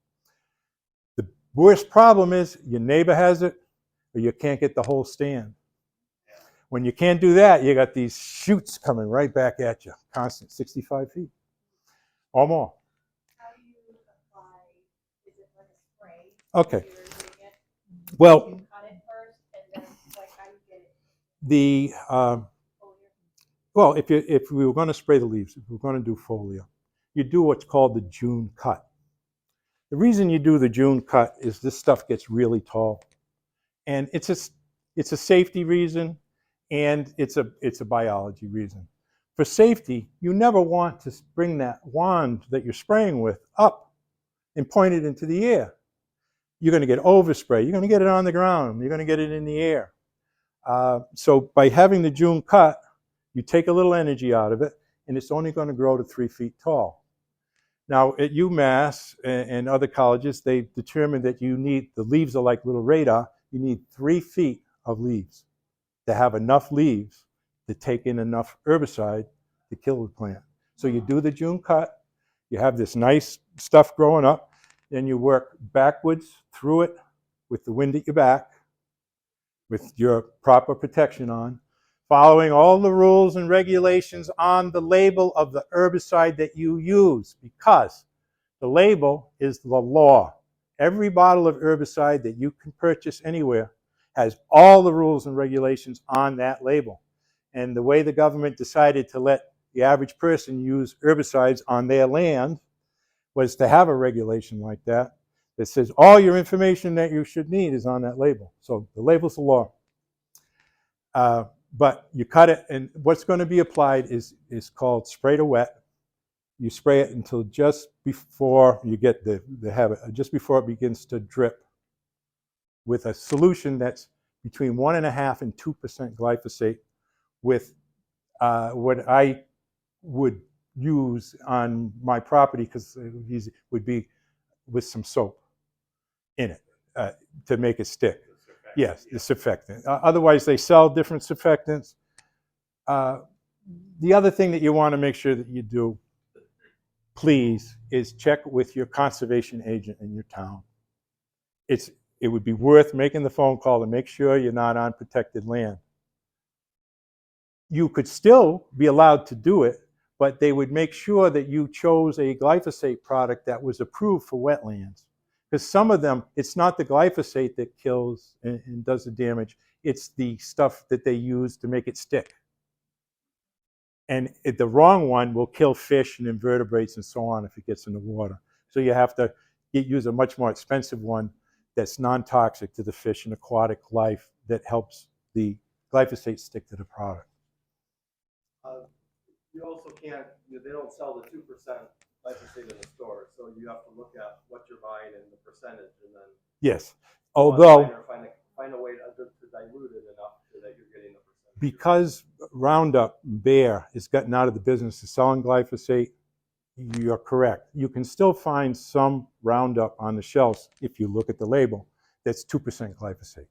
The worst problem is your neighbor has it, or you can't get the whole stand. When you can't do that, you got these shoots coming right back at you, constant, 65 feet or more. How do you apply? Is it like a spray? Okay. You're doing it? Well, You cut it first, and then like how you get it? the Foliar? well, if we were going to spray the leaves, if we were going to do foliar, you do what's called the June cut. The reason you do the June cut is this stuff gets really tall, and it's a safety reason, and it's a biology reason. For safety, you never want to bring that wand that you're spraying with up and point it into the air. You're going to get overspray. You're going to get it on the ground. You're going to get it in the air. So by having the June cut, you take a little energy out of it, and it's only going to grow to 3 feet tall. Now, at UMass and other colleges, they determined that you need, the leaves are like little radar, you need 3 feet of leaves to have enough leaves to take in enough herbicide to kill the plant. So you do the June cut, you have this nice stuff growing up, then you work backwards through it with the wind at your back, with your proper protection on, following all the rules and regulations on the label of the herbicide that you use, because the label is the law. Every bottle of herbicide that you can purchase anywhere has all the rules and regulations on that label. And the way the government decided to let the average person use herbicides on their land was to have a regulation like that that says all your information that you should need is on that label. So the label's the law. But you cut it, and what's going to be applied is called spray to wet. You spray it until just before you get the habit, just before it begins to drip, with a solution that's between 1.5% and 2% glyphosate, with what I would use on my property, because it would be with some soap in it to make it stick. Yes, the surfactant. Otherwise, they sell different surfactants. The other thing that you want to make sure that you do, please, is check with your conservation agent in your town. It would be worth making the phone call to make sure you're not on protected land. You could still be allowed to do it, but they would make sure that you chose a glyphosate product that was approved for wetlands. Because some of them, it's not the glyphosate that kills and does the damage, it's the stuff that they use to make it stick. And the wrong one will kill fish and invertebrates and so on if it gets in the water. So you have to use a much more expensive one that's non-toxic to the fish and aquatic life that helps the glyphosate stick to the product. You also can't, they don't sell the 2% glyphosate in the store, so you have to look at what you're buying and the percentage, and then yes, although find a way to dilute it enough so that you're getting the percentage. Because Roundup, Bayer, has gotten out of the business of selling glyphosate, you're correct. You can still find some Roundup on the shelves if you look at the label that's 2% glyphosate.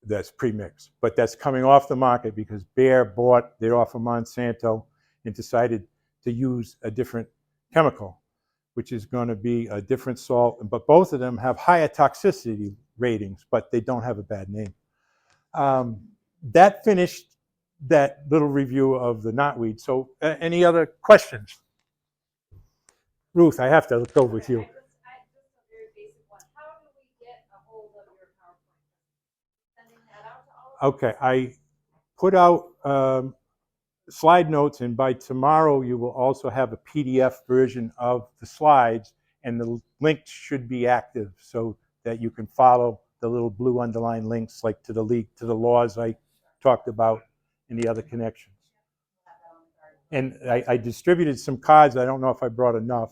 That's premixed, but that's coming off the market because Bayer bought it off of Monsanto and decided to use a different chemical, which is going to be a different salt, but both of them have higher toxicity ratings, but they don't have a bad name. That finished that little review of the knotweed. So any other questions? Ruth, I have to go with you. Just a very basic one. How do we get a hold of your PowerPoint? Sending that out to all of us? Okay, I put out slide notes, and by tomorrow you will also have a PDF version of the slides, and the links should be active so that you can follow the little blue underlined links, like to the league, to the laws I talked about in the other connections. And I distributed some cards, I don't know if I brought enough,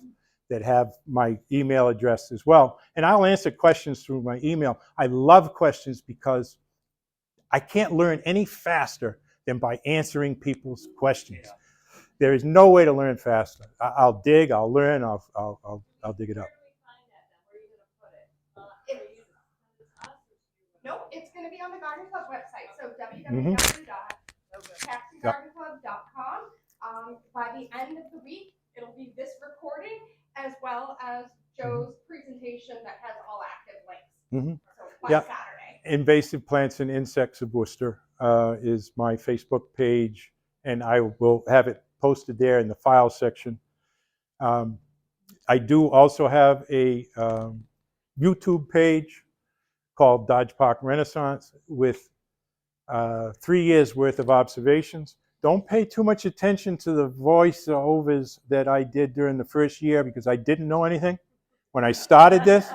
that have my email address as well. And I'll answer questions through my email. I love questions because I can't learn any faster than by answering people's questions. There is no way to learn faster. I'll dig, I'll learn, I'll dig it up. Nope, it's going to be on the Garden Club website. So www.paxtongardenclub.com. By the end of the week, it'll be this recording as well as Joe's presentation that has all active links. So by Saturday. Invasive Plants and Insects of Worcester is my Facebook page, and I will have it posted there in the file section. I do also have a YouTube page called Dodge Park Renaissance with 3 years worth of observations. Don't pay too much attention to the voiceovers that I did during the first year because I didn't know anything. When I started this,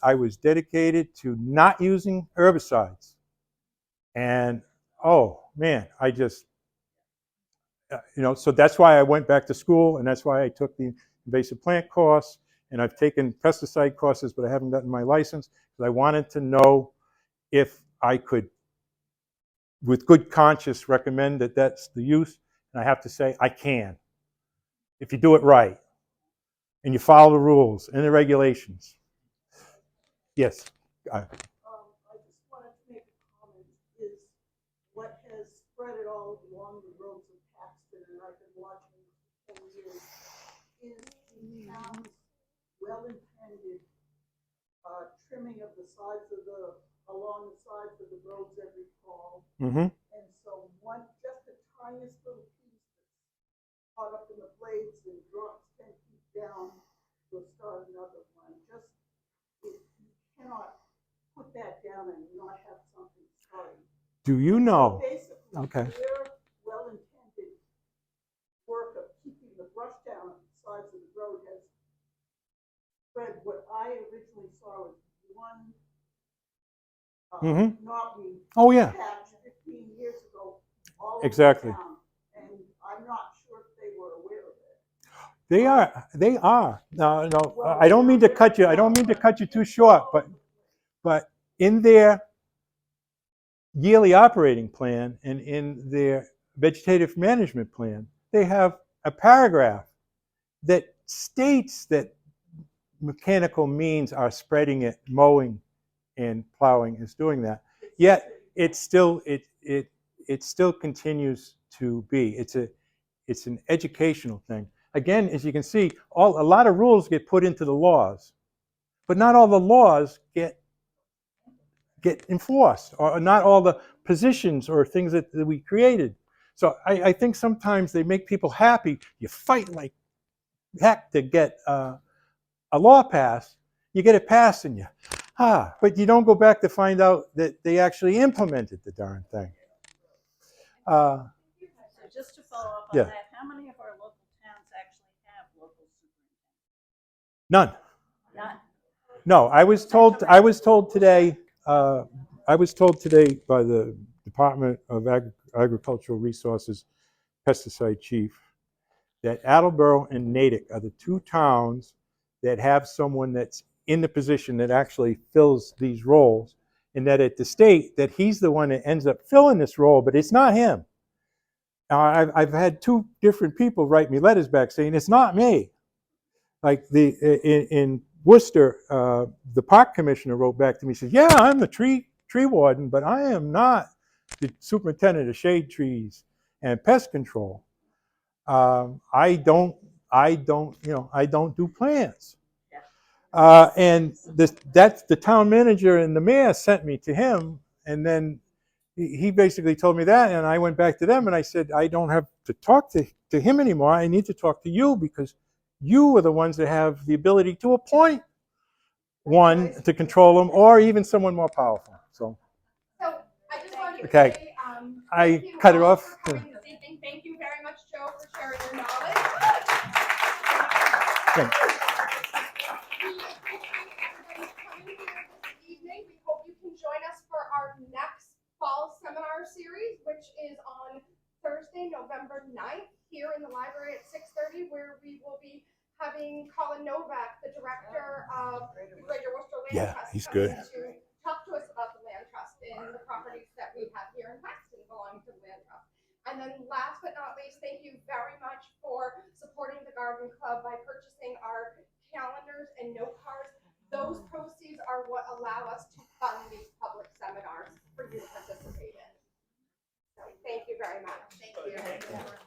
I was dedicated to not using herbicides. And oh man, I just, so that's why I went back to school, and that's why I took the invasive plant course, and I've taken pesticide courses, but I haven't gotten my license because I wanted to know if I could, with good conscience, recommend that that's the use. And I have to say, I can, if you do it right, and you follow the rules and the regulations. Yes. I just wanted to make a comment, is what has spread it all along the roads of Paxton, and I've been watching for 10 years, is the town's well-intended trimming of the sides of along the sides of the roads every fall. And so just the tiniest little piece that's caught up in the blades and drops 10 feet down, will start another one. Just, you cannot put that down and not have something starting. Do you know? So basically, Okay. their well-intended work of keeping the brush down on the sides of the road has spread what I originally saw was one knotweed patch 15 years ago all over Exactly. town, and I'm not sure if they were aware of it. They are. No, I don't mean to cut you. I don't mean to cut you too short, but in their yearly operating plan and in their vegetative management plan, they have a paragraph that states that mechanical means are spreading it, mowing and plowing is doing that. Yet it still continues to be. It's an educational thing. Again, as you can see, a lot of rules get put into the laws, but not all the laws get enforced, or not all the positions or things that we created. So I think sometimes they make people happy. You fight like heck to get a law passed. You get it passed and but you don't go back to find out that they actually implemented the darn thing. So just to follow up on Yeah. that, how many of our local towns actually have local superintendents? None. None. No, I was told today by the Department of Agricultural Resources pesticide chief that Attleboro and Natick are the two towns that have someone that's in the position that actually fills these roles, and that at the state that he's the one that ends up filling this role, but it's not him. Now, I've had two different people write me letters back saying it's not me. Like in Worcester, the park commissioner wrote back to me and said, "Yeah, I'm the tree warden, but I am not the superintendent of shade trees and pest control. I don't do plants." And that's the town manager and the mayor sent me to him, and then he basically told me that, and I went back to them and I said, I don't have to talk to him anymore. I need to talk to you because you are the ones that have the ability to appoint one to control them, or even someone more powerful. So I just wanted to Okay. say, I Thank you cut it all off. for coming this evening. Thank you very much, Joe, for sharing your knowledge. Thanks. Evening. We hope you can join us for our next fall seminar series, which is on Thursday, November 9th, here in the library at 6:30, where we will be having Colin Novak, the director of the Greater Worcester Land Yeah, Trust, he's coming good. to talk to us about the land trust and the properties that we have here in Paxton belonging to the land trust. And then last but not least, thank you very much for supporting the Garden Club by purchasing our calendars and note cards. Those proceeds are what allow us to fund these public seminars for you to participate in. So thank you very much. Thank you.